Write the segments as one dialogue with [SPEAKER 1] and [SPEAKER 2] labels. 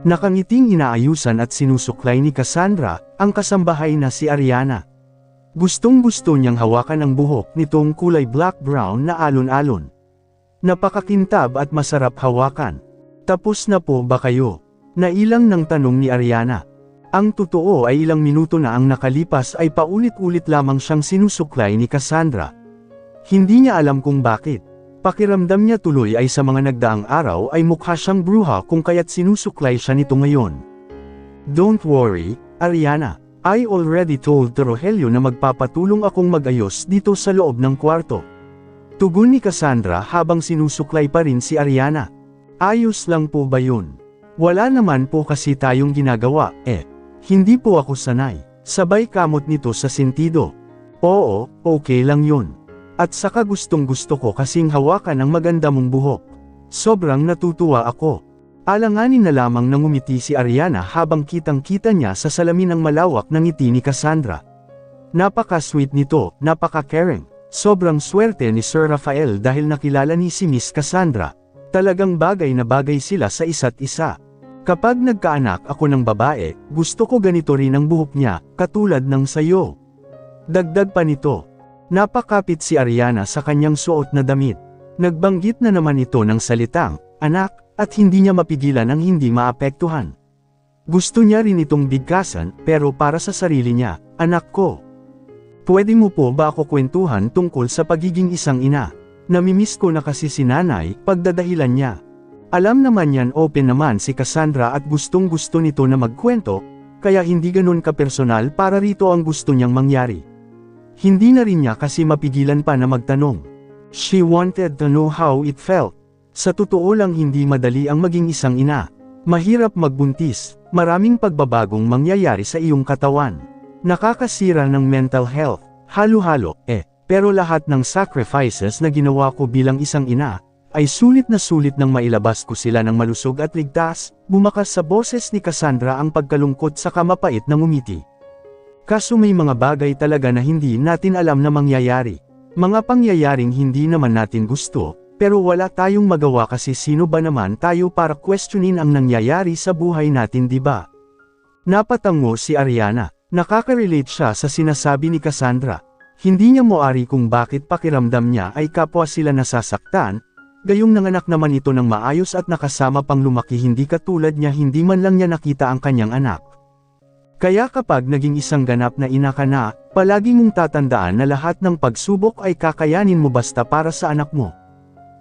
[SPEAKER 1] Nakangiting inaayusan at sinusuklay ni Cassandra, ang kasambahay na si Ariana. Gustong-gusto niyang hawakan ang buhok nitong kulay black-brown na alon-alon. Napakakintab at masarap hawakan. Tapos na po ba kayo? Nailang ng tanong ni Ariana. Ang totoo ay ilang minuto na ang nakalipas ay paulit-ulit lamang siyang sinusuklay ni Cassandra. Hindi niya alam kung bakit. Pakiramdam niya tuloy ay sa mga nagdaang araw ay mukha siyang bruha kung kaya't sinusuklay siya nito ngayon. Don't worry, Ariana. I already told Rogelio na magpapatulong akong mag-ayos dito sa loob ng kwarto. Tugon ni Cassandra habang sinusuklay pa rin si Ariana. Ayos lang po ba yun? Wala naman po kasi tayong ginagawa, Hindi po ako sanay. Sabay kamot nito sa sentido. Oo, okay lang yun. At saka gustong-gusto ko kasing hawakan ang maganda mong buhok. Sobrang natutuwa ako. Alanganin na lamang nang ngumiti si Ariana habang kitang-kita niya sa salamin ang malawak ng ngiti ni Cassandra. Napaka-sweet nito, napaka-caring. Sobrang swerte ni Sir Rafael dahil nakilala ni si Miss Cassandra. Talagang bagay na bagay sila sa isa't isa. Kapag nagkaanak ako ng babae, gusto ko ganito rin ang buhok niya, katulad ng sayo. Dagdag pa nito. Napakapit si Ariana sa kanyang suot na damit. Nagbanggit na naman ito ng salitang, anak, at hindi niya mapigilan ang hindi maapektuhan. Gusto niya rin itong bigkasan, pero para sa sarili niya, anak ko. Pwede mo po ba ako kwentuhan tungkol sa pagiging isang ina? Namimiss ko na kasi si nanay, pagdadahilan niya. Alam naman yan open naman si Cassandra at gustong-gusto nito na magkwento, kaya hindi ganun kapersonal para rito ang gusto niyang mangyari. Hindi na rin niya kasi mapigilan pa na magtanong. She wanted to know how it felt. Sa totoo lang hindi madali ang maging isang ina. Mahirap magbuntis, maraming pagbabagong mangyayari sa iyong katawan. Nakakasira ng mental health, halo-halo, Pero lahat ng sacrifices na ginawa ko bilang isang ina, ay sulit nang mailabas ko sila ng malusog at ligtas, bumakas sa boses ni Cassandra ang pagkalungkot sa kamapait na ngumiti. Kaso may mga bagay talaga na hindi natin alam na mangyayari. Mga pangyayaring hindi naman natin gusto, pero wala tayong magawa kasi sino ba naman tayo para questionin ang nangyayari sa buhay natin, di ba? Napatango si Ariana. Nakaka-relate siya sa sinasabi ni Cassandra. Hindi niya moari kung bakit pakiramdam niya ay kapwa sila nasasaktan, gayong nanganak naman ito ng maayos at nakasama pang lumaki hindi katulad niya hindi man lang niya nakita ang kanyang anak. Kaya kapag naging isang ganap na ina ka na, palagi mong tatandaan na lahat ng pagsubok ay kakayanin mo basta para sa anak mo.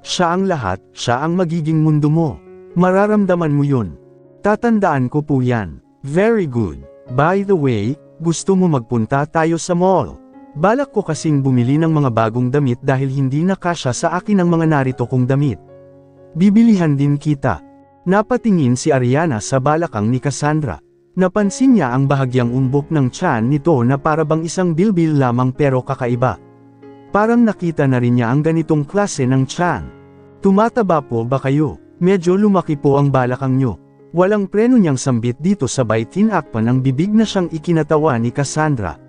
[SPEAKER 1] Siya ang lahat, siya ang magiging mundo mo. Mararamdaman mo yun. Tatandaan ko po yan. Very good. By the way, gusto mo magpunta tayo sa mall? Balak ko kasing bumili ng mga bagong damit dahil hindi na kasya sa akin ang mga narito kong damit. Bibilihan din kita. Napatingin si Ariana sa balakang ni Cassandra. Napansin niya ang bahagyang umbok ng tiyan nito na parabang isang bilbil lamang pero kakaiba. Parang nakita na rin niya ang ganitong klase ng tiyan. Tumataba po ba kayo? Medyo lumaki po ang balakang nyo. Walang preno niyang sambit dito sabay tinakpan ang bibig na siyang ikinatawa ni Cassandra.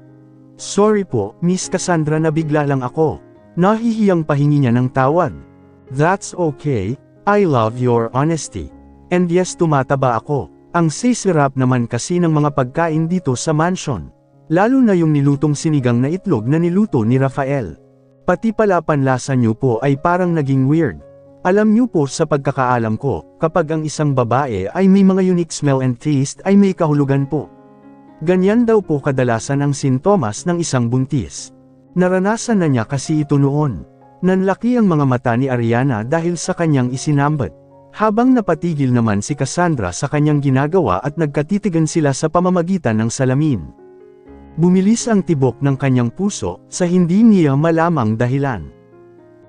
[SPEAKER 1] Sorry po, Miss Cassandra, nabigla lang ako. Nahihiyang pahingi niya ng tawad. That's okay, I love your honesty. And yes, tumataba ako. Ang sisirap naman kasi ng mga pagkain dito sa mansion. Lalo na yung nilutong sinigang na itlog na niluto ni Rafael. Pati pala panlasa niyo po ay parang naging weird. Alam niyo po sa pagkakaalam ko, kapag ang isang babae ay may mga unique smell and taste ay may kahulugan po. Ganyan daw po kadalasan ang sintomas ng isang buntis. Naranasan na niya kasi ito noon. Nanlaki ang mga mata ni Ariana dahil sa kanyang isinambat. Habang napatigil naman si Cassandra sa kanyang ginagawa at nagkatitigan sila sa pamamagitan ng salamin. Bumilis ang tibok ng kanyang puso sa hindi niya malamang dahilan.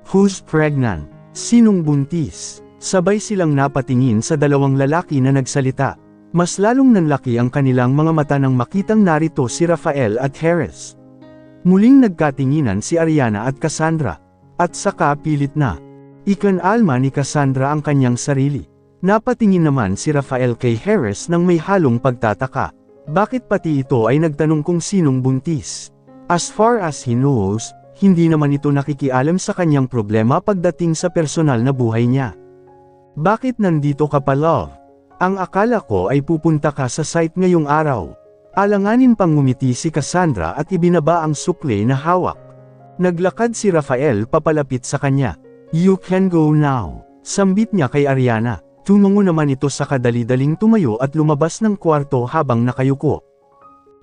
[SPEAKER 1] Who's pregnant? Sinong buntis? Sabay silang napatingin sa dalawang lalaki na nagsalita. Mas lalong nanlaki ang kanilang mga mata nang makitang narito si Rafael at Harris. Muling nagkatinginan si Ariana at Cassandra. At saka pilit na ikanalma ni Cassandra ang kanyang sarili. Napatingin naman si Rafael kay Harris nang may halong pagtataka. Bakit pati ito ay nagtanong kung sinong buntis? As far as he knows, hindi naman ito nakikialam sa kanyang problema pagdating sa personal na buhay niya. Bakit nandito ka pa, love? Ang akala ko ay pupunta ka sa site ngayong araw. Alanganin pang ngumiti si Cassandra at ibinaba ang sukle na hawak. Naglakad si Rafael papalapit sa kanya. You can go now. Sambit niya kay Ariana. Tumungo naman ito sa kadali-daling tumayo at lumabas ng kwarto habang nakayuko.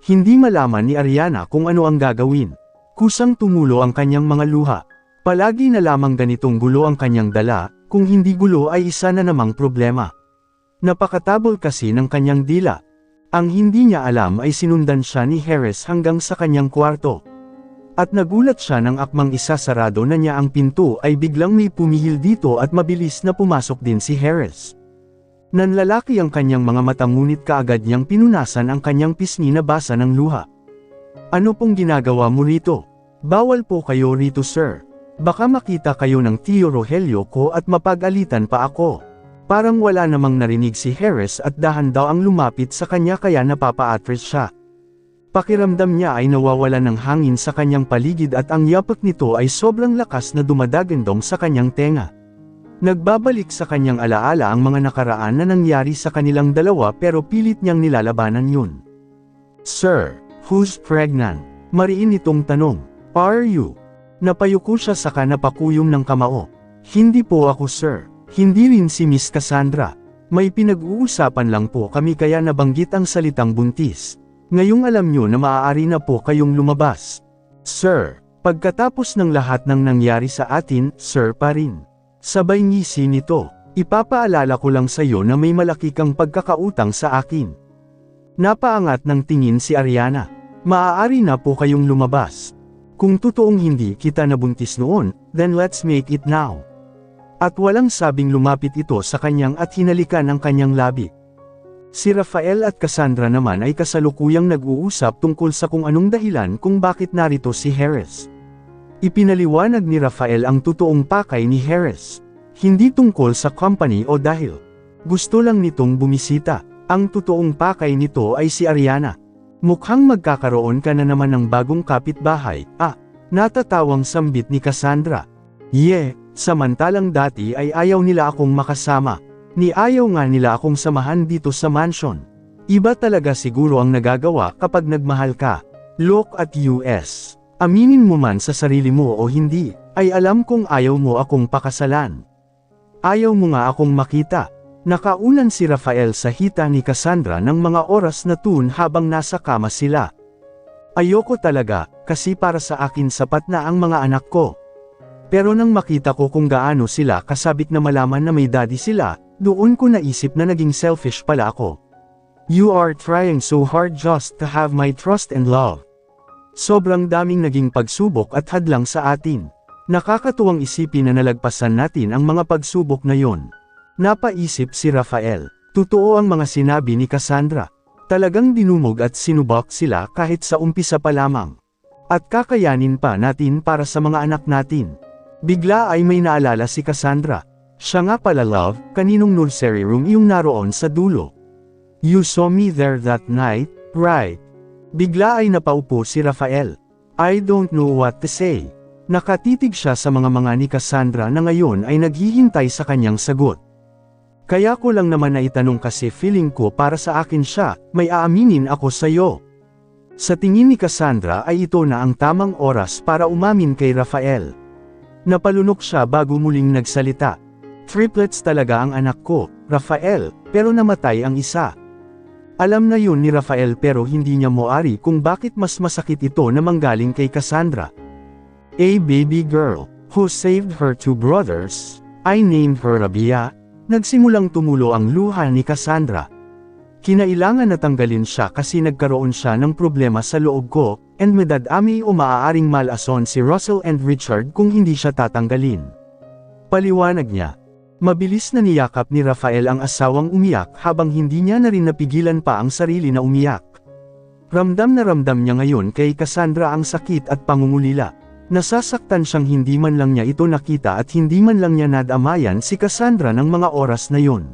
[SPEAKER 1] Hindi malaman ni Ariana kung ano ang gagawin. Kusang tumulo ang kanyang mga luha. Palagi na lamang ganitong gulo ang kanyang dala, kung hindi gulo ay isa na namang problema. Napakatabol kasi ng kanyang dila. Ang hindi niya alam ay sinundan siya ni Harris hanggang sa kanyang kwarto. At nagulat siya nang akmang isasarado na niya ang pinto ay biglang may pumihil dito at mabilis na pumasok din si Harris. Nanlalaki ang kanyang mga mata ngunit kaagad niyang pinunasan ang kanyang pisngi na basa ng luha. Ano pong ginagawa mo rito? Bawal po kayo rito sir. Baka makita kayo ng Tio Rogelio ko at mapag-alitan pa ako. Parang wala namang narinig si Harris at dahan daw ang lumapit sa kanya kaya napapa-atras siya. Pakiramdam niya ay nawawala ng hangin sa kanyang paligid at ang yapak nito ay sobrang lakas na dumadagandong sa kanyang tenga. Nagbabalik sa kanyang alaala ang mga nakaraan na nangyari sa kanilang dalawa pero pilit niyang nilalabanan yun. Sir, who's pregnant? Mariin itong tanong. Are you? Napayuko siya saka napakuyom ng kamao. Hindi po ako sir. Hindi rin si Miss Cassandra. May pinag-uusapan lang po kami kaya nabanggit ang salitang buntis. Ngayong alam nyo na maaari na po kayong lumabas. Sir, pagkatapos ng lahat ng nangyari sa atin, sir pa rin. Sabay ngisi nito, ipapaalala ko lang sa iyo na may malaki kang pagkakautang sa akin. Napaangat ng tingin si Ariana. Maaari na po kayong lumabas. Kung totoong hindi kita nabuntis noon, then let's make it now. At walang sabing lumapit ito sa kanyang at hinalikan ang kanyang labi. Si Rafael at Cassandra naman ay kasalukuyang nag-uusap tungkol sa kung anong dahilan kung bakit narito si Harris. Ipinaliwanag ni Rafael ang totoong pakay ni Harris. Hindi tungkol sa company o dahil gusto lang nitong bumisita. Ang totoong pakay nito ay si Ariana. Mukhang magkakaroon ka na naman ng bagong kapitbahay, natatawang sambit ni Cassandra. Samantalang dati ay ayaw nila akong makasama. Ni ayaw nga nila akong samahan dito sa mansion. Iba talaga siguro ang nagagawa kapag nagmahal ka. Look at US. Aminin mo man sa sarili mo o hindi, ay alam kong ayaw mo akong pakasalan. Ayaw mo nga akong makita. Nakaunan si Rafael sa hita ni Cassandra ng mga oras na tun habang nasa kama sila. Ayoko talaga, kasi para sa akin sapat na ang mga anak ko. Pero nang makita ko kung gaano sila kasabik na malaman na may daddy sila, doon ko naisip na naging selfish pala ako. You are trying so hard just to have my trust and love. Sobrang daming naging pagsubok at hadlang sa atin. Nakakatuwang isipin na nalagpasan natin ang mga pagsubok na yon. Napaisip si Rafael. Totoo ang mga sinabi ni Cassandra. Talagang dinumog at sinubak sila kahit sa umpisa pa lamang. At kakayanin pa natin para sa mga anak natin. Bigla ay may naalala si Cassandra. Siya nga pala love, kaninong nursery room yung naroon sa dulo. You saw me there that night, right? Bigla ay napaupo si Rafael. I don't know what to say. Nakatitig siya sa mga ni Cassandra na ngayon ay naghihintay sa kanyang sagot. Kaya ko lang naman na itanong kasi feeling ko para sa akin siya, may aaminin ako sa'yo. Sa tingin ni Cassandra ay ito na ang tamang oras para umamin kay Rafael. Napalunok siya bago muling nagsalita. Triplets talaga ang anak ko, Rafael, pero namatay ang isa. Alam na yun ni Rafael pero hindi niya moari kung bakit mas masakit ito na manggaling kay Cassandra. A baby girl, who saved her two brothers, I named her Rabia. Nagsimulang tumulo ang luha ni Cassandra. Kinailangan na tanggalin siya kasi nagkaroon siya ng problema sa loob ko, and madadami o maaaring malason si Russell and Richard kung hindi siya tatanggalin. Paliwanag niya. Mabilis na niyakap ni Rafael ang asawang umiyak habang hindi niya na rin napigilan pa ang sarili na umiyak. Ramdam na ramdam niya ngayon kay Cassandra ang sakit at pangungulila. Nasasaktan siyang hindi man lang niya ito nakita at hindi man lang niya nadamayan si Cassandra ng mga oras na yun.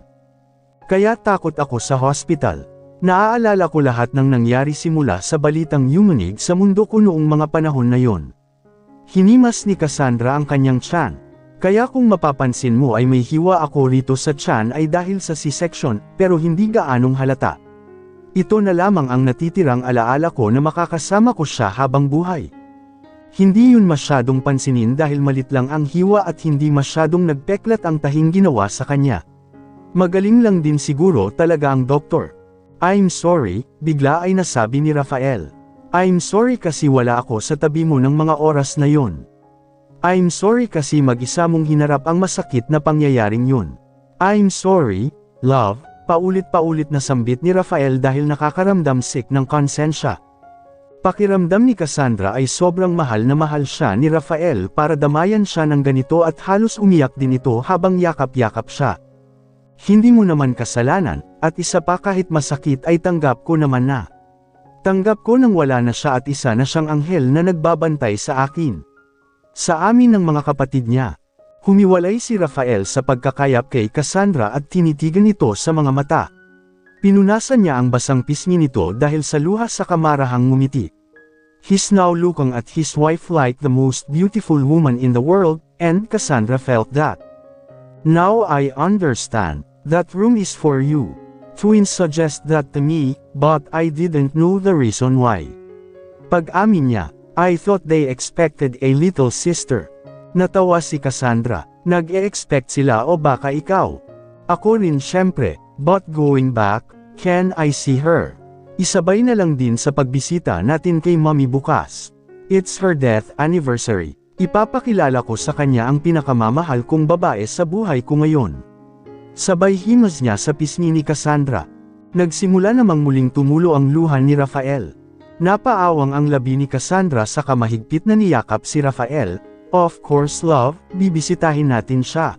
[SPEAKER 1] Kaya takot ako sa hospital. Naaalala ko lahat ng nangyari simula sa balitang yumunig sa mundo ko noong mga panahon na yon. Hinimas ni Cassandra ang kanyang tiyan. Kaya kung mapapansin mo ay may hiwa ako rito sa tiyan ay dahil sa C-section, pero hindi gaanong halata. Ito na lamang ang natitirang alaala ko na makakasama ko siya habang buhay. Hindi yun masyadong pansinin dahil malit lang ang hiwa at hindi masyadong nagpeklat ang tahing ginawa sa kanya. Magaling lang din siguro talaga ang doktor. I'm sorry, bigla ay nasabi ni Rafael. I'm sorry kasi wala ako sa tabi mo ng mga oras na yon. I'm sorry kasi mag-isa mong hinarap ang masakit na pangyayaring yun. I'm sorry, love, paulit-paulit na sambit ni Rafael dahil nakakaramdam sick ng konsensya. Pakiramdam ni Cassandra ay sobrang mahal na mahal siya ni Rafael para damayan siya ng ganito at halos umiyak din ito habang yakap-yakap siya. Hindi mo naman kasalanan, at isa pa kahit masakit ay tanggap ko naman na. Tanggap ko nang wala na siya at isa na siyang anghel na nagbabantay sa akin. Sa amin ng mga kapatid niya. Humiwalay si Rafael sa pagkakayap kay Cassandra at tinitigan ito sa mga mata. Pinunasan niya ang basang pisngi nito dahil sa luha sa kamarahang ngumiti. He's now looking at his wife like the most beautiful woman in the world, and Cassandra felt that. Now I understand. That room is for you. Twins suggest that to me, but I didn't know the reason why. Pag-amin niya, I thought they expected a little sister. Natawa si Cassandra, nag-e-expect sila o baka ikaw? Ako rin syempre, but going back, can I see her? Isabay na lang din sa pagbisita natin kay Mommy bukas. It's her death anniversary. Ipapakilala ko sa kanya ang pinakamamahal kong babae sa buhay ko ngayon. Sabay himos niya sa pisngi ni Cassandra. Nagsimula namang muling tumulo ang luha ni Rafael. Napaawang ang labi ni Cassandra sa kamahigpit na niyakap si Rafael. Of course love, bibisitahin natin siya.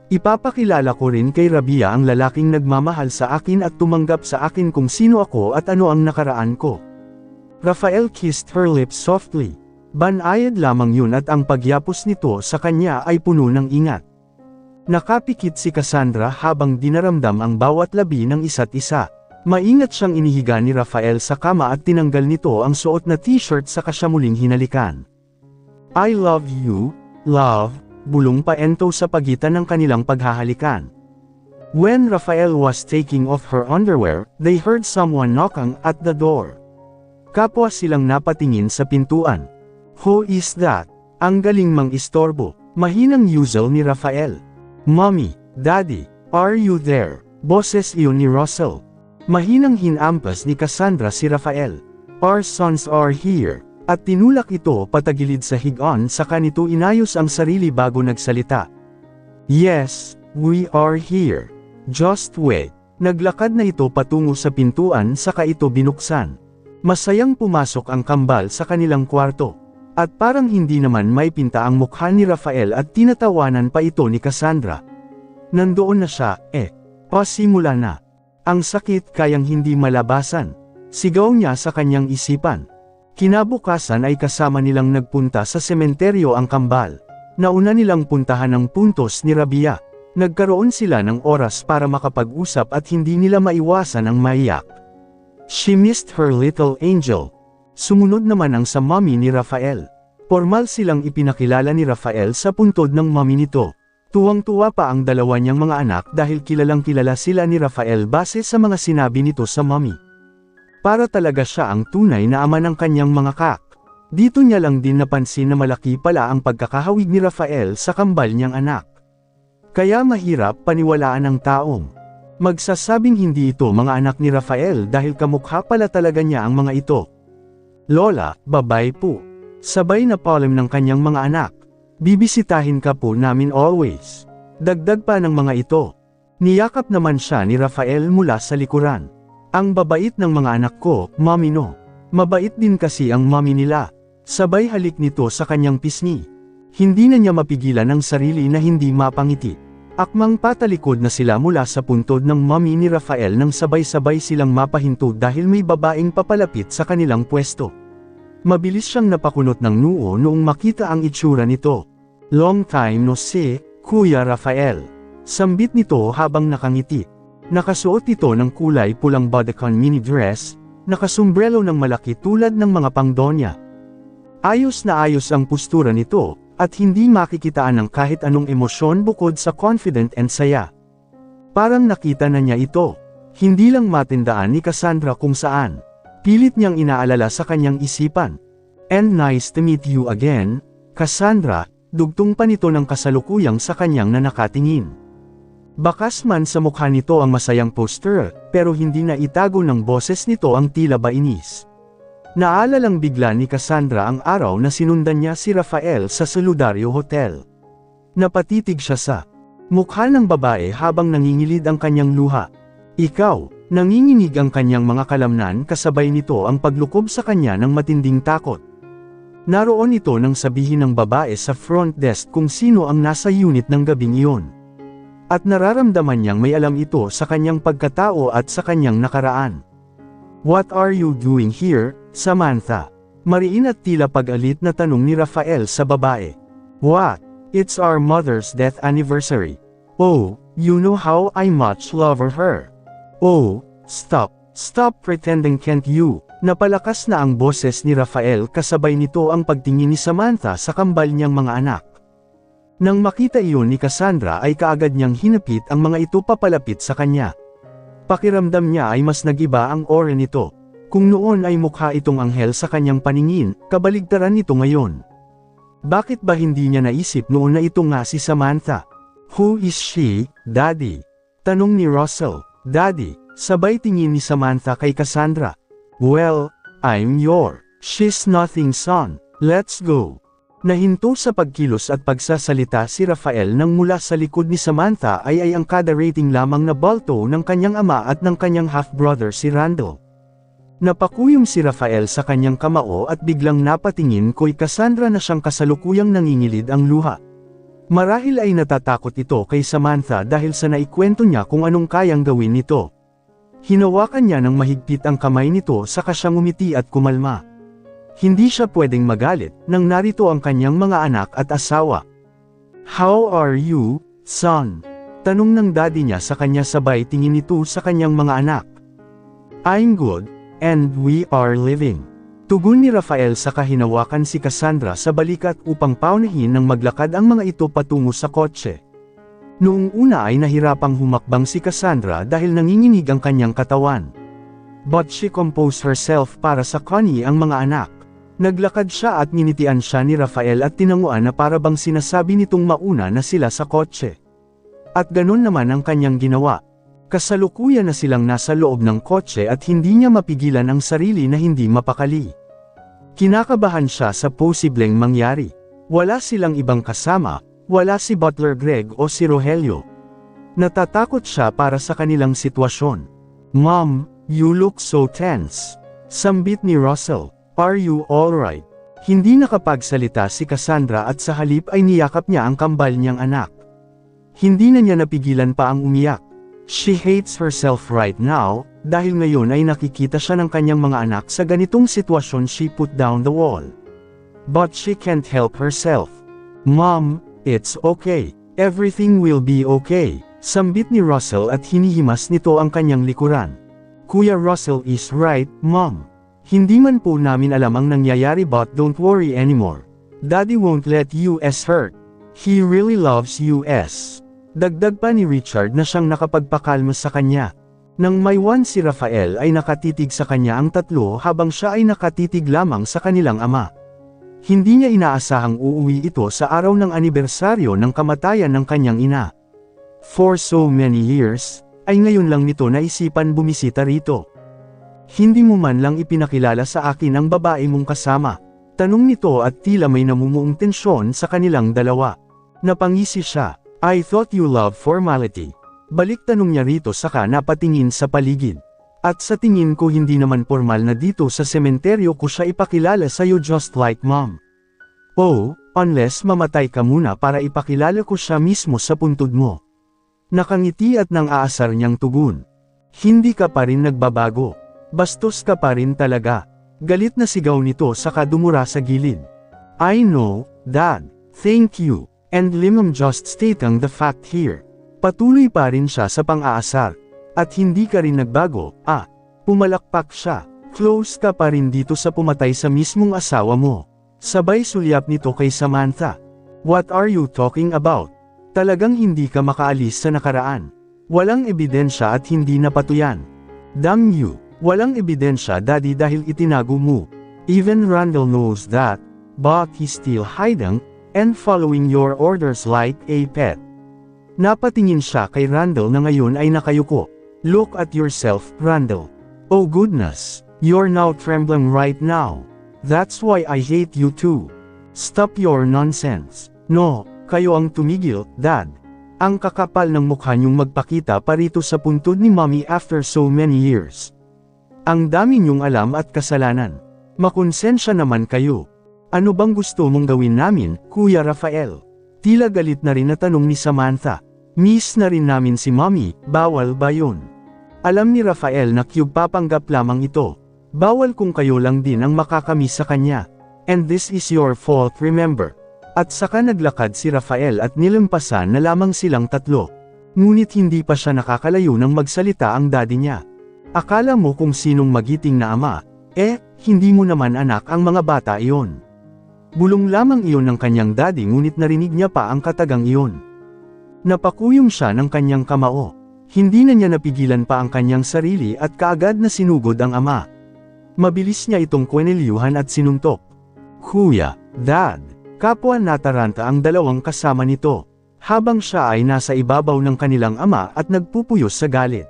[SPEAKER 1] Ipapakilala ko rin kay Rabia ang lalaking nagmamahal sa akin at tumanggap sa akin kung sino ako at ano ang nakaraan ko. Rafael kissed her lips softly. Banayad lamang yun at ang pagyapos nito sa kanya ay puno ng ingat. Nakapikit si Cassandra habang dinaramdam ang bawat labi ng isa't isa. Maingat siyang inihiga ni Rafael sa kama at tinanggal nito ang suot na t-shirt saka siya muling hinalikan. I love you, love, bulong pa ento sa pagitan ng kanilang paghahalikan. When Rafael was taking off her underwear, they heard someone knocking at the door. Kapwa silang napatingin sa pintuan. Who is that? Ang galing mang istorbo, mahinang yusel ni Rafael. Mommy, Daddy, are you there? Boses iyon ni Russell. Mahinang hinampas ni Cassandra si Rafael. Our sons are here. At tinulak ito patagilid sa higaan saka nito inayos ang sarili bago nagsalita. Yes, we are here. Just wait. Naglakad na ito patungo sa pintuan saka ito binuksan. Masayang pumasok ang kambal sa kanilang kwarto. At parang hindi naman may pinta ang mukha ni Rafael at tinatawanan pa ito ni Cassandra. Nandoon na siya, pasimula na. Ang sakit kayang hindi malabasan. Sigaw niya sa kanyang isipan. Kinabukasan ay kasama nilang nagpunta sa sementeryo ang kambal. Nauna nilang puntahan ang puntos ni Rabia. Nagkaroon sila ng oras para makapag-usap at hindi nila maiwasan ang maiyak. She missed her little angel. Sumunod naman ang sa mommy ni Rafael. Formal silang ipinakilala ni Rafael sa puntod ng mommy nito. Tuwang-tuwa pa ang dalawa niyang mga anak dahil kilalang kilala sila ni Rafael base sa mga sinabi nito sa mommy. Para talaga siya ang tunay na ama ng kanyang mga kak. Dito niya lang din napansin na malaki pala ang pagkakahawig ni Rafael sa kambal niyang anak. Kaya mahirap paniwalaan ng taong magsasabing hindi ito mga anak ni Rafael dahil kamukha pala talaga niya ang mga ito. Lola, babay po. Sabay na palem ng kanyang mga anak. Bibisitahin ka po namin always. Dagdag pa ng mga ito. Niyakap naman siya ni Rafael mula sa likuran. Ang babait ng mga anak ko, mommy no. Mabait din kasi ang mommy nila. Sabay halik nito sa kanyang pisngi. Hindi na niya mapigilan ang sarili na hindi mapangiti. Akmang patalikod na sila mula sa puntod ng mommy ni Rafael nang sabay-sabay silang mapahinto dahil may babaeng papalapit sa kanilang pwesto. Mabilis siyang napakunot ng noo noong makita ang itsura nito. Long time no see, Kuya Rafael. Sambit nito habang nakangiti. Nakasuot ito ng kulay pulang bodycon mini dress, nakasumbrelo ng malaki tulad ng mga pangdonya. Ayos na ayos ang postura nito, at hindi makikitaan ng kahit anong emosyon bukod sa confident and saya. Parang nakita na niya ito. Hindi lang matindaan ni Cassandra kung saan. Pilit niyang inaalala sa kanyang isipan. And nice to meet you again, Cassandra, dugtong pa nito ng kasalukuyang sa kanyang nanakatingin. Bakas man sa mukha nito ang masayang poster, pero hindi na itago ng boses nito ang tila ba inis. Naalalang bigla ni Cassandra ang araw na sinundan niya si Rafael sa Soludario Hotel. Napatitig siya sa mukha ng babae habang nangingilid ang kanyang luha. Ikaw, nanginginig ang kanyang mga kalamnan kasabay nito ang paglukob sa kanya ng matinding takot. Naroon ito nang sabihin ng babae sa front desk kung sino ang nasa unit ng gabing iyon. At nararamdaman niyang may alam ito sa kanyang pagkatao at sa kanyang nakaraan. What are you doing here, Samantha? Mariin at tila pag-alit na tanong ni Rafael sa babae. What? It's our mother's death anniversary. Oh, you know how I much love her. Oh, stop pretending, can't you? Napalakas na ang boses ni Rafael kasabay nito ang pagtingin ni Samantha sa kambal niyang mga anak. Nang makita iyon ni Cassandra ay kaagad niyang hinapit ang mga ito papalapit sa kanya. Pakiramdam niya ay mas nagiba ang aura nito. Kung noon ay mukha itong anghel sa kanyang paningin, kabaligtaran nito ngayon. Bakit ba hindi niya naisip noon na ito nga si Samantha? Who is she, Daddy? Tanong ni Russell. Daddy, sabay tingin ni Samantha kay Cassandra. Well, I'm she's nothing, son. Let's go. Nahinto sa pagkilos at pagsasalita si Rafael nang mula sa likod ni Samantha ay ang kada rating lamang na balto ng kanyang ama at ng kanyang half-brother si Randall. Napakuyom si Rafael sa kanyang kamao at biglang napatingin kay Cassandra na siyang kasalukuyang nangingilid ang luha. Marahil ay natatakot ito kay Samantha dahil sa naikwento niya kung anong kayang gawin nito. Hinawakan niya ng mahigpit ang kamay nito saka siyang umiti at kumalma. Hindi siya pwedeng magalit nang narito ang kanyang mga anak at asawa. How are you, son? Tanong ng daddy niya sa kanya sabay tingin nito sa kanyang mga anak. I'm good, and we are living. Tugon ni Rafael saka hinawakan si Cassandra sa balikat upang paunahin nang maglakad ang mga ito patungo sa kotse. Noong una ay nahirapang humakbang si Cassandra dahil nanginginig ang kanyang katawan. But she composed herself para sa Connie ang mga anak. Naglakad siya at nginitian siya ni Rafael at tinanguan na para bang sinasabi nitong mauna na sila sa kotse. At ganun naman ang kanyang ginawa. Kasalukuyan na silang nasa loob ng kotse at hindi niya mapigilan ang sarili na hindi mapakali. Kinakabahan siya sa posibleng mangyari. Wala silang ibang kasama, wala si Butler Greg o si Rogelio. Natatakot siya para sa kanilang sitwasyon. Mom, you look so tense. Sambit ni Russell. Are you alright? Hindi nakapagsalita si Cassandra at sa halip ay niyakap niya ang kambal niyang anak. Hindi na niya napigilan pa ang umiyak. She hates herself right now, dahil ngayon ay nakikita siya ng kanyang mga anak sa ganitong sitwasyon. She put down the wall. But she can't help herself. Mom, it's okay. Everything will be okay. Sambit ni Russell at hinihimas nito ang kanyang likuran. Kuya Russell is right, Mom. Hindi man po namin alam ang nangyayari but don't worry anymore. Daddy won't let US hurt. He really loves US. Dagdag pa ni Richard na siyang nakapagpakalma sa kanya. Nang maywan si Rafael ay nakatitig sa kanya ang tatlo habang siya ay nakatitig lamang sa kanilang ama. Hindi niya inaasahang uuwi ito sa araw ng anibersaryo ng kamatayan ng kanyang ina. For so many years, ay ngayon lang nito naisipan bumisita rito. Hindi mo man lang ipinakilala sa akin ang babae mong kasama. Tanong nito at tila may namumuong tensyon sa kanilang dalawa. Napangisi siya. I thought you love formality. Balik tanong niya rito saka napatingin sa paligid. At sa tingin ko hindi naman formal na dito sa sementeryo ko siya ipakilala sa'yo just like mom. Oh, unless mamatay ka muna para ipakilala ko siya mismo sa puntod mo. Nakangiti at nang aasar niyang tugon. Hindi ka pa rin nagbabago. Bastos ka pa rin talaga. Galit na sigaw nito saka dumura sa gilid. I know, Dad. Thank you. And I'm just stating the fact here. Patuloy pa rin siya sa pang-aasar. At hindi ka rin nagbago, Pumalakpak siya. Close ka pa rin dito sa pumatay sa mismong asawa mo. Sabay sulyap nito kay Samantha. What are you talking about? Talagang hindi ka makaalis sa nakaraan. Walang ebidensya at hindi napatuyan. Damn you, walang ebidensya daddy dahil itinago mo. Even Randall knows that, but he's still hiding, and following your orders like a pet. Napatingin siya kay Randall na ngayon ay nakayuko. Look at yourself, Randall. Oh goodness, you're now trembling right now. That's why I hate you too. Stop your nonsense. No, kayo ang tumigil, Dad. Ang kakapal ng mukha niyong magpakita pa rito sa puntod ni Mommy after so many years. Ang dami niyong alam at kasalanan. Makonsensya naman kayo. Ano bang gusto mong gawin namin, Kuya Rafael? Tila galit na rin na tanong ni Samantha. Miss na rin namin si Mommy, bawal ba yun? Alam ni Rafael na cube papanggap lamang ito. Bawal kung kayo lang din ang makakamiss sa kanya. And this is your fault, remember? At saka naglakad si Rafael at nilampasan na lamang silang tatlo. Ngunit hindi pa siya nakakalayo nang magsalita ang daddy niya. Akala mo kung sinong magiting na ama, hindi mo naman anak ang mga bata iyon. Bulong lamang iyon ng kanyang daddy ngunit narinig niya pa ang katagang iyon. Napakuyong siya ng kanyang kamao. Hindi na niya napigilan pa ang kanyang sarili at kaagad na sinugod ang ama. Mabilis niya itong kwenelyuhan at sinuntok. Kuya, Dad. Kapwa nataranta ang dalawang kasama nito, habang siya ay nasa ibabaw ng kanilang ama at nagpupuyos sa galit.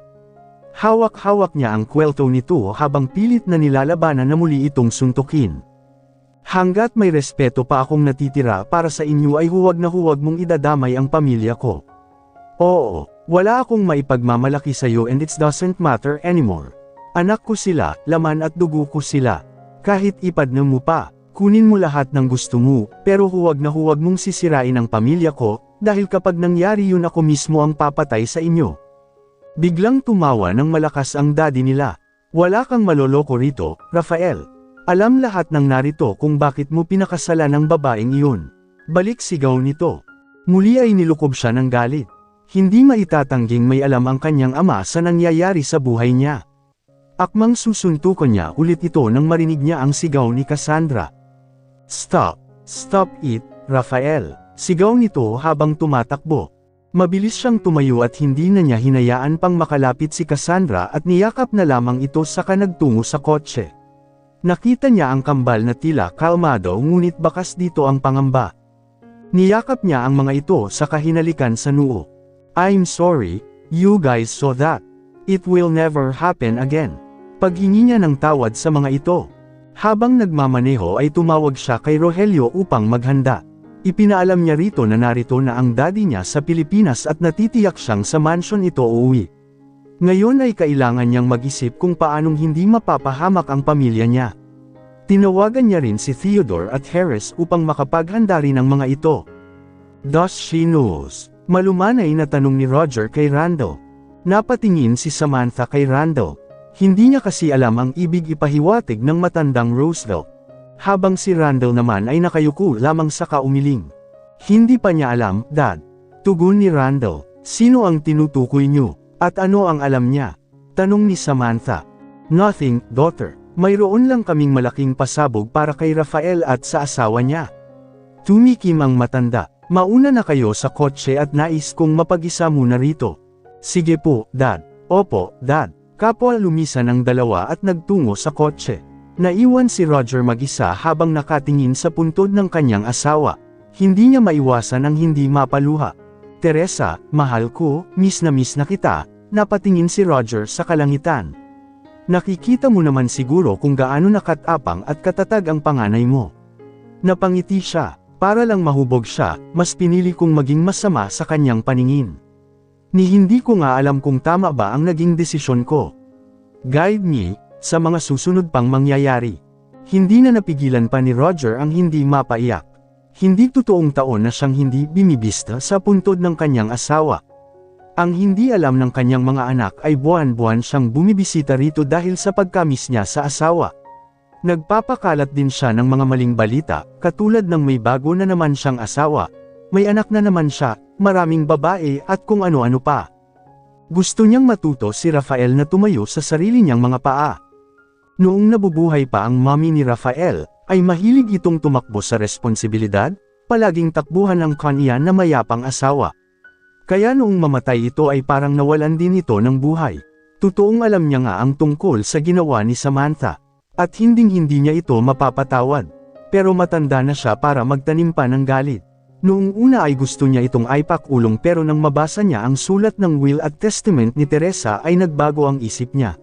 [SPEAKER 1] Hawak-hawak niya ang kwelto nito habang pilit na nilalabanan na muli itong suntukin. Hanggat may respeto pa akong natitira para sa inyo ay huwag na huwag mong idadamay ang pamilya ko. Oo, wala akong maipagmamalaki sa iyo and it doesn't matter anymore. Anak ko sila, laman at dugo ko sila. Kahit ipad na mo pa. Kunin mo lahat ng gusto mo, pero huwag na huwag mong sisirain ang pamilya ko, dahil kapag nangyari yun ako mismo ang papatay sa inyo. Biglang tumawa ng malakas ang daddy nila. Wala kang maloloko rito, Rafael. Alam lahat ng narito kung bakit mo pinakasalan ang babaeng iyon. Balik sigaw nito. Muli ay nilukob siya ng galit. Hindi maitatangging may alam ang kanyang ama sa nangyayari sa buhay niya. Akmang susuntukan niya ulit ito nang marinig niya ang sigaw ni Cassandra. Stop! Stop it, Rafael! Sigaw nito habang tumatakbo. Mabilis siyang tumayo at hindi na niya hinayaan pang makalapit si Cassandra at niyakap na lamang ito saka nagtungo sa kotse. Nakita niya ang kambal na tila kalmado ngunit bakas dito ang pangamba. Niyakap niya ang mga ito saka hinalikan sa noo. I'm sorry, you guys saw that. It will never happen again. Paghingi niya ng tawad sa mga ito. Habang nagmamaneho ay tumawag siya kay Rogelio upang maghanda. Ipinaalam niya rito na narito na ang daddy niya sa Pilipinas at natitiyak siyang sa mansion ito uuwi. Ngayon ay kailangan niyang mag-isip kung paanong hindi mapapahamak ang pamilya niya. Tinawagan niya rin si Theodore at Harris upang makapaghanda rin ang mga ito. Does she knows? Malumanay na tanong ni Roger kay Randall. Napatingin si Samantha kay Randall. Hindi niya kasi alam ang ibig ipahiwatig ng matandang Roosevelt. Habang si Randall naman ay nakayuko lamang sa kaumiling. Hindi pa niya alam, Dad. Tugon ni Randall, sino ang tinutukoy niyo? At ano ang alam niya? Tanong ni Samantha. Nothing, daughter. Mayroon lang kaming malaking pasabog para kay Rafael at sa asawa niya. Tumikim ang matanda. Mauna na kayo sa kotse at nais kong mapag-isa muna rito. Sige po, Dad. Opo, Dad. Kapwa lumisan ang dalawa at nagtungo sa kotse. Naiwan si Roger mag-isa habang nakatingin sa puntod ng kanyang asawa. Hindi niya maiwasan ang hindi mapaluha. Teresa, mahal ko, miss na kita, napatingin si Roger sa kalangitan. Nakikita mo naman siguro kung gaano nakatapang at katatag ang panganay mo. Napangiti siya, para lang mahubog siya, mas pinili kong maging masama sa kanyang paningin. Ni hindi ko nga alam kung tama ba ang naging desisyon ko. Guide me, sa mga susunod pang mangyayari. Hindi na napigilan pa ni Roger ang hindi mapaiyak. Hindi totoong taon na siyang hindi bimibista sa puntod ng kanyang asawa. Ang hindi alam ng kanyang mga anak ay buwan-buwan siyang bumibisita rito dahil sa pagkamis niya sa asawa. Nagpapakalat din siya ng mga maling balita, katulad ng may bago na naman siyang asawa, may anak na naman siya, maraming babae at kung ano-ano pa. Gusto niyang matuto si Rafael na tumayo sa sarili niyang mga paa. Noong nabubuhay pa ang mommy ni Rafael, ay mahilig itong tumakbo sa responsibilidad, palaging takbuhan ng kanya na mayapang asawa. Kaya noong mamatay ito ay parang nawalan din ito ng buhay. Totoong alam niya nga ang tungkol sa ginawa ni Samantha. At hinding-hindi niya ito mapapatawad. Pero matanda na siya para magtanim pa ng galit. Noong una ay gusto niya itong ipakulong pero nang mabasa niya ang sulat ng will at testament ni Teresa ay nagbago ang isip niya.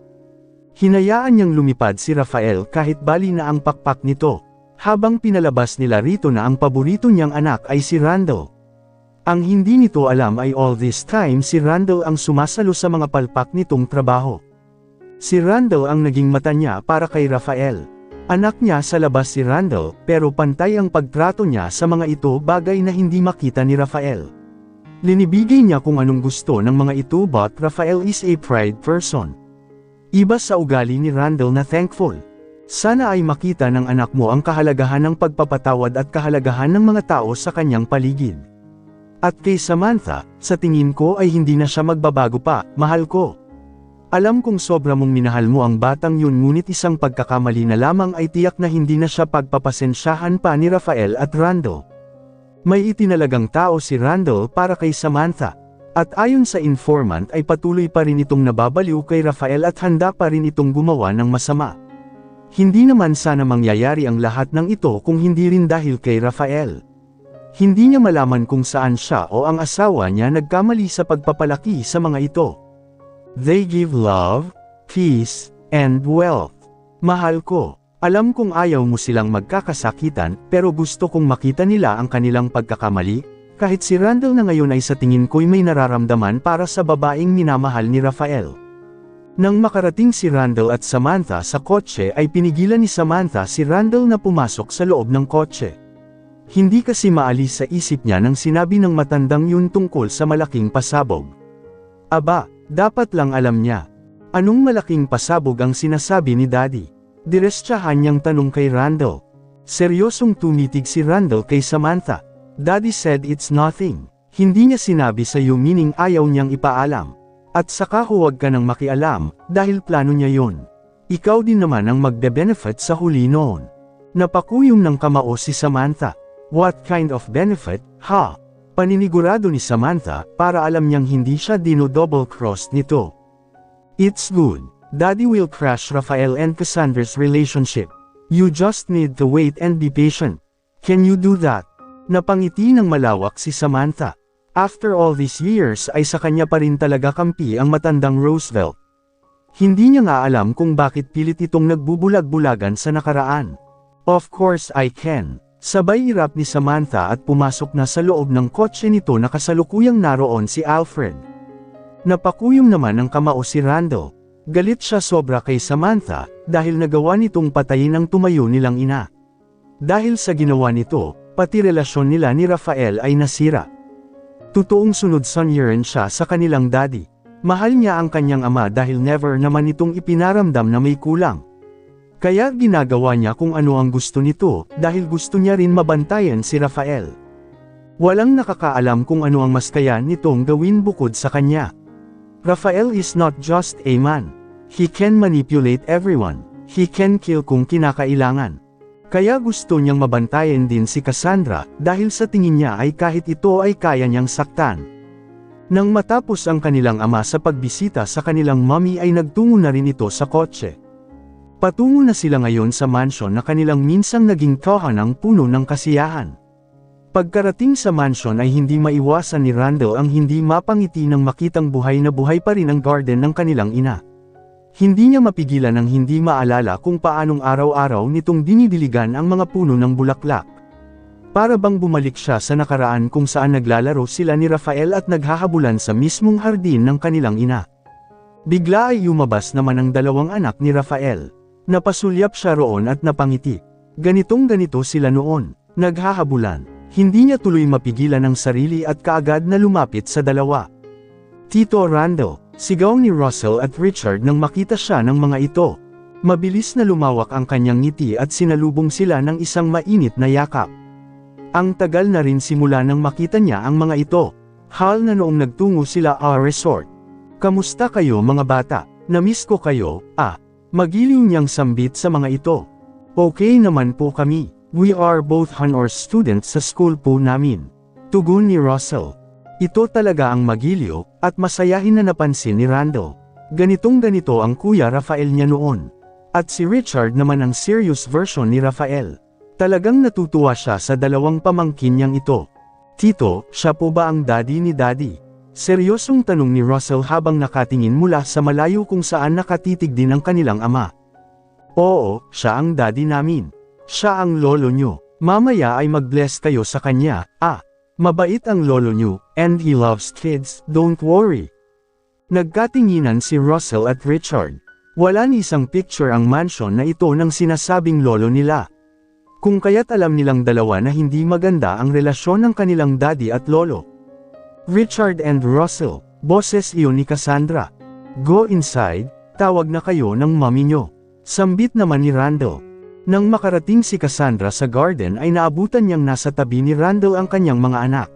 [SPEAKER 1] Hinayaan niyang lumipad si Rafael kahit bali na ang pakpak nito. Habang pinalabas nila rito na ang paborito niyang anak ay si Randall. Ang hindi nito alam ay all this time si Randall ang sumasalo sa mga palpak nitong trabaho. Si Randall ang naging mata niya para kay Rafael. Anak niya sa labas si Randall, pero pantay ang pagtrato niya sa mga ito bagay na hindi makita ni Rafael. Linibigay niya kung anong gusto ng mga ito but Rafael is a pride person. Iba sa ugali ni Randall na thankful. Sana ay makita ng anak mo ang kahalagahan ng pagpapatawad at kahalagahan ng mga tao sa kanyang paligid. At kay Samantha, sa tingin ko ay hindi na siya magbabago pa, mahal ko. Alam kong sobra mong minahal mo ang batang yun ngunit isang pagkakamali na lamang ay tiyak na hindi na siya pagpapasensyahan pa ni Rafael at Randall. May itinalagang tao si Randall para kay Samantha. At ayon sa informant ay patuloy pa rin itong nababaliw kay Rafael at handa pa rin itong gumawa ng masama. Hindi naman sana mangyayari ang lahat ng ito kung hindi rin dahil kay Rafael. Hindi niya malaman kung saan siya o ang asawa niya nagkamali sa pagpapalaki sa mga ito. They give love, peace, and wealth. Mahal ko, alam kong ayaw mo silang magkakasakitan, pero gusto kong makita nila ang kanilang pagkakamali, kahit si Randall na ngayon ay sa tingin ko'y may nararamdaman para sa babaeng minamahal ni Rafael. Nang makarating si Randall at Samantha sa kotse ay pinigilan ni Samantha si Randall na pumasok sa loob ng kotse. Hindi kasi maalis sa isip niya nang sinabi ng matandang yun tungkol sa malaking pasabog. Aba, dapat lang alam niya. Anong malaking pasabog ang sinasabi ni Daddy? Direstyahan niyang tanong kay Randall. Seryosong tumitig si Randall kay Samantha. Daddy said it's nothing. Hindi niya sinabi sa iyo meaning ayaw niyang ipaalam. At saka huwag ka nang makialam, dahil plano niya yun. Ikaw din naman ang magbe-benefit sa huli noon. Napakuyom ng kamao si Samantha. What kind of benefit, ha? Paninigurado ni Samantha, para alam niyang hindi siya dino-double-crossed nito. It's good. Daddy will crush Rafael and Cassandra's relationship. You just need to wait and be patient. Can you do that? Napangiti ng malawak si Samantha. After all these years ay sa kanya pa rin talaga kampi ang matandang Roosevelt. Hindi niya nga alam kung bakit pilit itong nagbubulag-bulagan sa nakaraan. Of course I can. Sabay irap ni Samantha at pumasok na sa loob ng kotse nito na kasalukuyang naroon si Alfred. Napakuyom naman ang kamao si Randall. Galit siya sobra kay Samantha, dahil nagawa nitong patayin ang tumayo nilang ina. Dahil sa ginawa nito, pati relasyon nila ni Rafael ay nasira. Totoong sunod-sunyeran siya sa kanilang daddy. Mahal niya ang kanyang ama dahil never naman itong ipinaramdam na may kulang. Kaya ginagawa niya kung ano ang gusto nito, dahil gusto niya rin mabantayan si Rafael. Walang nakakaalam kung ano ang mas kaya nitong gawin bukod sa kanya. Rafael is not just a man. He can manipulate everyone. He can kill kung kinakailangan. Kaya gusto niyang mabantayan din si Cassandra, dahil sa tingin niya ay kahit ito ay kaya niyang saktan. Nang matapos ang kanilang ama sa pagbisita sa kanilang mommy ay nagtungo na rin ito sa kotse. Patungo na sila ngayon sa mansion na kanilang minsang naging tahanang puno ng kasiyahan. Pagkarating sa mansion ay hindi maiwasan ni Randall ang hindi mapangiti nang makitang buhay na buhay pa rin ang garden ng kanilang ina. Hindi niya mapigilan ang hindi maalala kung paanong araw-araw nitong dinidiligan ang mga puno ng bulaklak. Para bang bumalik siya sa nakaraan kung saan naglalaro sila ni Rafael at naghahabulan sa mismong hardin ng kanilang ina. Bigla ay lumabas naman ang dalawang anak ni Rafael. Napasulyap siya roon at napangiti. Ganitong-ganito sila noon, naghahabulan. Hindi niya tuloy mapigilan ang sarili at kaagad na lumapit sa dalawa. Tito Randall, sigaw ni Russell at Richard nang makita siya ng mga ito. Mabilis na lumawak ang kanyang ngiti at sinalubong sila ng isang mainit na yakap. Ang tagal na rin simula nang makita niya ang mga ito. Hal na noong nagtungo sila sa resort. Kamusta kayo mga bata? Namiss ko kayo, Magiliw niyang sambit sa mga ito. Okay naman po kami. We are both honors students sa school po namin. Tugon ni Russell. Ito talaga ang magiliw, at masayahin na napansin ni Randall. Ganitong-ganito ang Kuya Rafael niya noon. At si Richard naman ang serious version ni Rafael. Talagang natutuwa siya sa dalawang pamangkin niyang ito. Tito, siya po ba ang daddy ni Daddy? Seryosong tanong ni Russell habang nakatingin mula sa malayo kung saan nakatitig din ang kanilang ama. Oo, siya ang daddy namin. Siya ang lolo nyo. Mamaya ay mag-bless kayo sa kanya. Mabait ang lolo nyo, and he loves kids, don't worry. Nagkatinginan si Russell at Richard. Wala ni isang picture ang mansion na ito ng sinasabing lolo nila. Kung kaya't alam nilang dalawa na hindi maganda ang relasyon ng kanilang daddy at lolo. Richard and Russell, boses iyon ni Cassandra. Go inside, tawag na kayo ng mommy nyo. Sambit naman ni Randall. Nang makarating si Cassandra sa garden ay naabutan niyang nasa tabi ni Randall ang kanyang mga anak.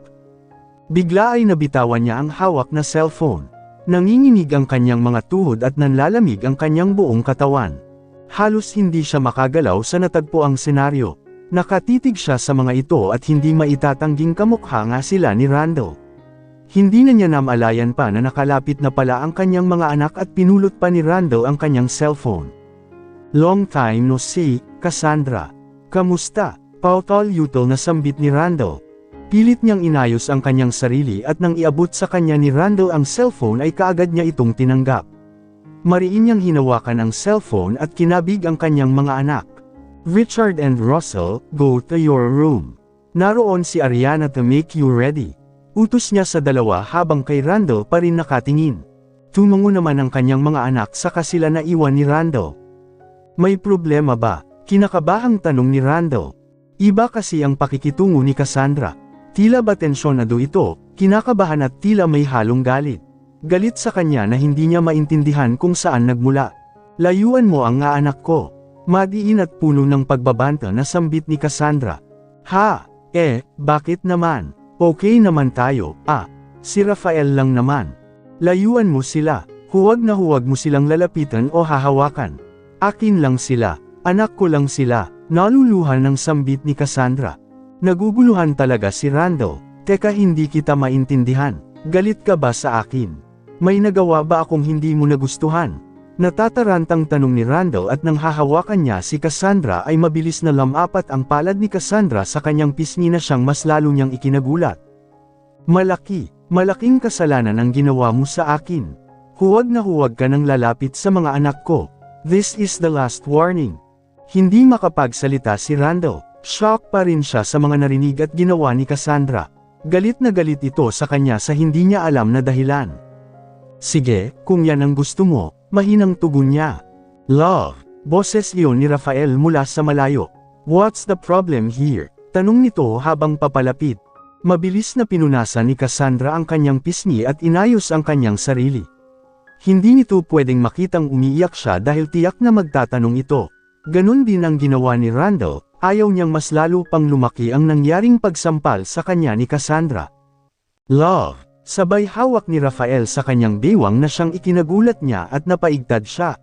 [SPEAKER 1] Bigla ay nabitawan niya ang hawak na cellphone. Nanginginig ang kanyang mga tuhod at nanlalamig ang kanyang buong katawan. Halos hindi siya makagalaw sa natagpuang senaryo. Nakatitig siya sa mga ito at hindi maitatangging kamukha nga sila ni Randall. Hindi na niya namalayan pa na nakalapit na pala ang kanyang mga anak at pinulot pa ni Randall ang kanyang cellphone. Long time no see, Cassandra. Kamusta? Pautol-utol na sambit ni Randall. Pilit niyang inayos ang kanyang sarili at nang iabot sa kanya ni Randall ang cellphone ay kaagad niya itong tinanggap. Mariin niyang hinawakan ang cellphone at kinabig ang kanyang mga anak. Richard and Russell, go to your room. Naroon si Ariana to make you ready. Utos niya sa dalawa habang kay Randall pa rin nakatingin. Tumango naman ang kanyang mga anak saka sila naiwan ni Randall. May problema ba? Kinakabahang tanong ni Randall. Iba kasi ang pakikitungo ni Cassandra. Tila ba tensyonado ito, kinakabahan at tila may halong galit. Galit sa kanya na hindi niya maintindihan kung saan nagmula. Layuan mo ang nga anak ko. Madiin at puno ng pagbabanta na sambit ni Cassandra. Bakit naman? Okay naman tayo, si Rafael lang naman. Layuan mo sila, huwag na huwag mo silang lalapitan o hahawakan. Akin lang sila, anak ko lang sila, naluluhan ng sambit ni Cassandra. Naguguluhan talaga si Randall, teka hindi kita maintindihan, galit ka ba sa akin? May nagawa ba akong hindi mo nagustuhan? Natatarantang tanong ni Randall at nang hahawakan niya si Cassandra ay mabilis na lamapat ang palad ni Cassandra sa kanyang pisngi na siyang mas lalo niyang ikinagulat. Malaking kasalanan ang ginawa mo sa akin. Huwag na huwag ka nang lalapit sa mga anak ko. This is the last warning. Hindi makapagsalita si Randall. Shock pa rin siya sa mga narinig at ginawa ni Cassandra. Galit na galit ito sa kanya sa hindi niya alam na dahilan. Sige, kung yan ang gusto mo, mahinang tugon niya. Love, boses iyon ni Rafael mula sa malayo. What's the problem here? Tanong nito habang papalapit. Mabilis na pinunasan ni Cassandra ang kanyang pisngi at inayos ang kanyang sarili. Hindi nito pwedeng makitang umiiyak siya dahil tiyak na magtatanong ito. Ganon din ang ginawa ni Randall, ayaw niyang mas lalo pang lumaki ang nangyaring pagsampal sa kanya ni Cassandra. Love, sabay hawak ni Rafael sa kanyang bewang na siyang ikinagulat niya at napaigtad siya.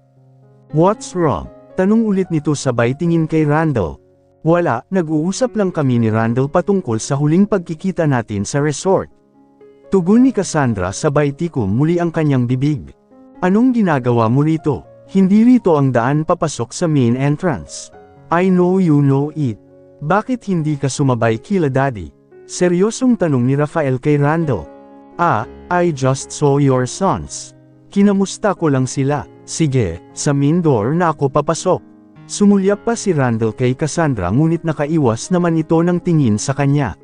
[SPEAKER 1] What's wrong? Tanong ulit nito sabay tingin kay Randall. Wala, nag-uusap lang kami ni Randall patungkol sa huling pagkikita natin sa resort. Tugon ni Cassandra sabay tikom muli ang kanyang bibig. Anong ginagawa mo rito? Hindi rito ang daan papasok sa main entrance. I know you know it. Bakit hindi ka sumabay kila daddy? Seryosong tanong ni Rafael kay Randall. I just saw your sons. Kinamusta ko lang sila. Sige, sa main door na ako papasok. Sumulyap pa si Randall kay Cassandra ngunit nakaiwas naman ito ng tingin sa kanya.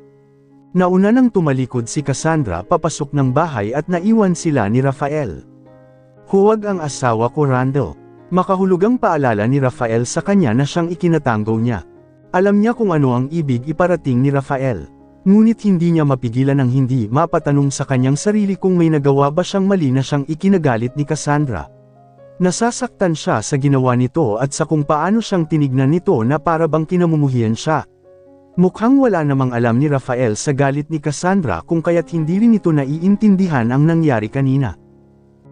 [SPEAKER 1] Nauna nang tumalikod si Cassandra papasok ng bahay at naiwan sila ni Rafael. Huwag ang asawa ko Randall. Makahulugang paalala ni Rafael sa kanya na siyang ikinatango niya. Alam niya kung ano ang ibig iparating ni Rafael. Ngunit hindi niya mapigilan ang hindi mapatanong sa kanyang sarili kung may nagawa ba siyang mali na siyang ikinagalit ni Cassandra. Nasasaktan siya sa ginawa nito at sa kung paano siyang tinignan nito na para bang kinamumuhian siya. Mukhang wala namang alam ni Rafael sa galit ni Cassandra kung kaya't hindi rin ito naiintindihan ang nangyari kanina.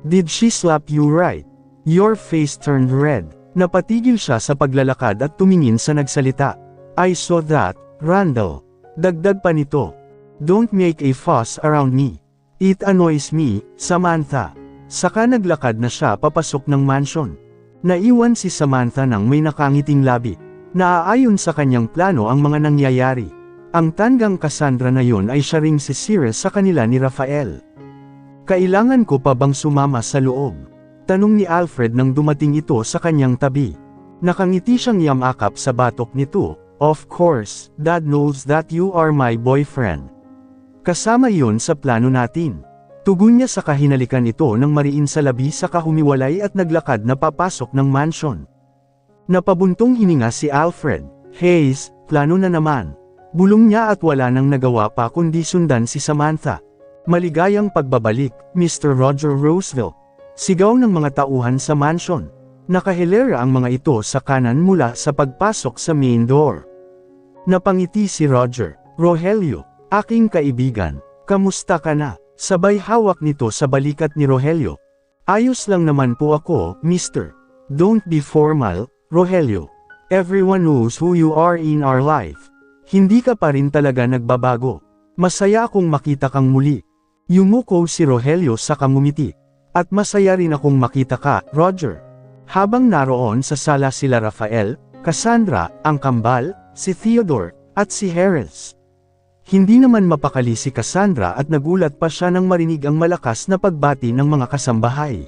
[SPEAKER 1] Did she slap you right? Your face turned red. Napatigil siya sa paglalakad at tumingin sa nagsalita. I saw that, Randall. Dagdag pa nito. Don't make a fuss around me. It annoys me, Samantha. Saka naglakad na siya papasok ng mansion. Naiwan si Samantha nang may nakangiting labi. Naaayon sa kanyang plano ang mga nangyayari. Ang tanggang Cassandra na yon ay siya ring si Cyril sa kanila ni Rafael. Kailangan ko pa bang sumama sa loob? Tanong ni Alfred nang dumating ito sa kanyang tabi. Nakangiti siyang yamakap sa batok nito. Of course, Dad knows that you are my boyfriend. Kasama yon sa plano natin. Tugon niya sa kahinalikan ito nang mariin sa labi sa kahumiwalay at naglakad na papasok ng mansion. Napabuntong hininga si Alfred. Hayes, plano na naman. Bulong niya at wala nang nagawa pa kundi sundan si Samantha. Maligayang pagbabalik, Mr. Roger Roosevelt. Sigaw ng mga tauhan sa mansion. Nakahilera ang mga ito sa kanan mula sa pagpasok sa main door. Napangiti si Roger. Rogelio, aking kaibigan, kamusta ka na? Sabay hawak nito sa balikat ni Rogelio. Ayos lang naman po ako, Mr. Don't be formal, Rogelio. Everyone knows who you are in our life. Hindi ka pa rin talaga nagbabago. Masaya akong makita kang muli. Yumuko si Rogelio sa ngumiti. At masaya rin akong makita ka, Roger. Habang naroon sa sala sila Rafael, Cassandra, ang kambal, si Theodore, at si Harris. Hindi naman mapakali si Cassandra at nagulat pa siya nang marinig ang malakas na pagbati ng mga kasambahay.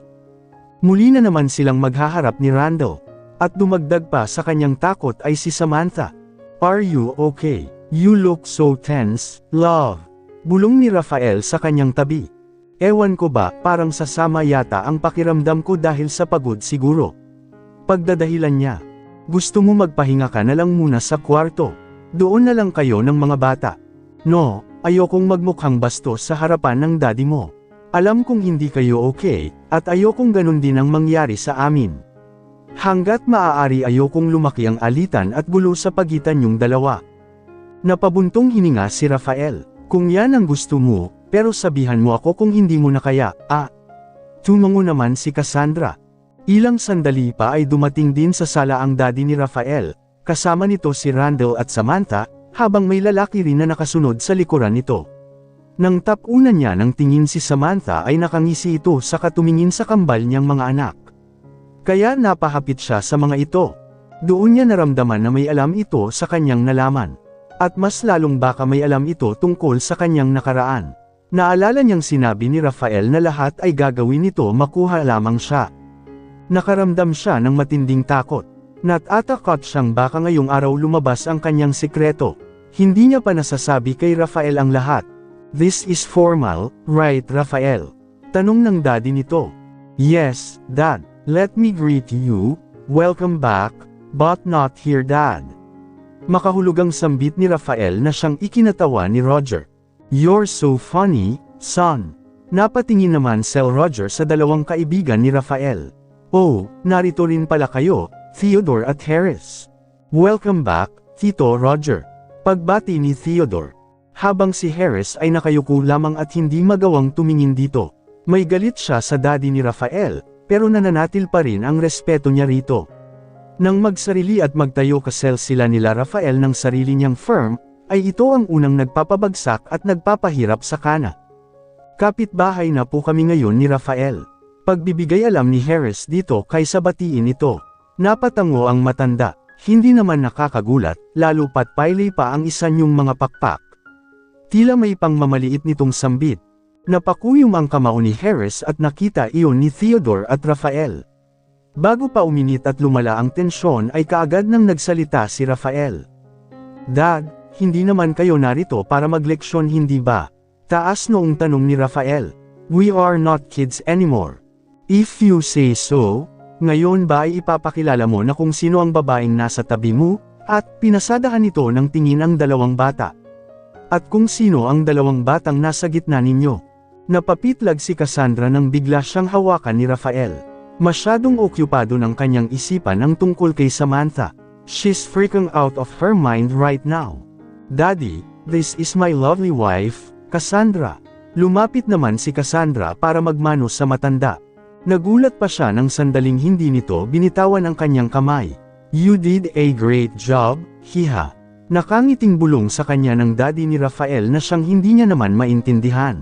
[SPEAKER 1] Muli na naman silang maghaharap ni Randall. At dumagdag pa sa kanyang takot ay si Samantha. Are you okay? You look so tense, love. Bulong ni Rafael sa kanyang tabi. Ewan ko ba, parang sasama yata ang pakiramdam ko dahil sa pagod siguro. Pagdadahilan niya. Gusto mo magpahinga ka na lang muna sa kwarto. Doon na lang kayo ng mga bata. No, ayokong magmukhang bastos sa harapan ng daddy mo. Alam kong hindi kayo okay, at ayokong ganun din ang mangyari sa amin. Hanggat maaari ayokong lumaki ang alitan at gulo sa pagitan yung dalawa. Napabuntong hininga si Rafael. Kung yan ang gusto mo, pero sabihan mo ako kung hindi mo na kaya, Tumango naman si Cassandra. Ilang sandali pa ay dumating din sa sala ang daddy ni Rafael, kasama nito si Randall at Samantha, habang may lalaki rin na nakasunod sa likuran nito. Nang tapunan niya ng tingin si Samantha ay nakangisi ito sa katumingin sa kambal niyang mga anak. Kaya napahapit siya sa mga ito. Doon niya naramdaman na may alam ito sa kanyang nalaman. At mas lalong baka may alam ito tungkol sa kanyang nakaraan. Naalala niyang sinabi ni Rafael na lahat ay gagawin nito makuha lamang siya. Nakaramdam siya ng matinding takot. Natatakot siyang baka ngayong araw lumabas ang kanyang sikreto. Hindi niya pa nasasabi kay Rafael ang lahat. This is formal, right Rafael? Tanong ng daddy nito. Yes, Dad. Let me greet you. Welcome back, but not here Dad. Makahulugang sambit ni Rafael na siyang ikinatawa ni Roger. You're so funny, son. Napatingin naman si Roger sa dalawang kaibigan ni Rafael. Oh, narito rin pala kayo, Theodore at Harris. Welcome back, Tito Roger. Pagbati ni Theodore. Habang si Harris ay nakayuko lamang at hindi magawang tumingin dito. May galit siya sa daddy ni Rafael, pero nananatil pa rin ang respeto niya rito. Nang magsarili at magtayo kasel sila nila Rafael ng sarili niyang firm, ay ito ang unang nagpapabagsak at nagpapahirap sa kana. Kapitbahay na po kami ngayon ni Rafael. Pagbibigay alam ni Harris dito kaysa batiin ito. Napatango ang matanda, hindi naman nakakagulat, lalo pat paili pa ang isa niyong mga pakpak. Tila may pangmamaliit nitong sambit. Napakuyom ang kamao ni Harris at nakita iyon ni Theodore at Rafael. Bago pa uminit at lumala ang tensyon ay kaagad nang nagsalita si Rafael. Dad, hindi naman kayo narito para magleksyon hindi ba? Taas noong tanong ni Rafael. We are not kids anymore. If you say so, ngayon ba ay ipapakilala mo na kung sino ang babaeng nasa tabi mo, at pinasadahan nito ng tingin ang dalawang bata. At kung sino ang dalawang batang nasa gitna ninyo. Napapitlag si Cassandra nang bigla siyang hawakan ni Rafael. Masyadong okyupado ng kanyang isipan ang tungkol kay Samantha. She's freaking out of her mind right now. Daddy, this is my lovely wife, Cassandra. Lumapit naman si Cassandra para magmano sa matanda. Nagulat pa siya nang sandaling hindi nito binitawan ang kanyang kamay. You did a great job, hiha. Nakangiting bulong sa kanya ng daddy ni Rafael na siyang hindi niya naman maintindihan.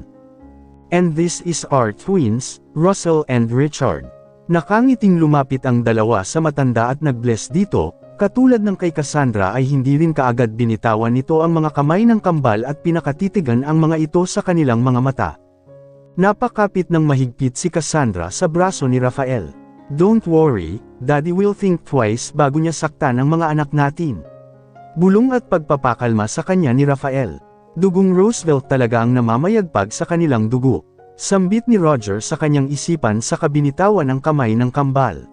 [SPEAKER 1] And this is our twins, Russell and Richard. Nakangiting lumapit ang dalawa sa matanda at nag-bless dito, katulad ng kay Cassandra ay hindi rin kaagad binitawan nito ang mga kamay ng kambal at pinakatitigan ang mga ito sa kanilang mga mata. Napakapit ng mahigpit si Cassandra sa braso ni Rafael. Don't worry, Daddy will think twice bago niya saktan ang mga anak natin. Bulong at pagpapakalma sa kanya ni Rafael. Dugong Roosevelt talaga ang namamayagpag sa kanilang dugo. Sambit ni Roger sa kanyang isipan sa kabinitawan ng kamay ng kambal.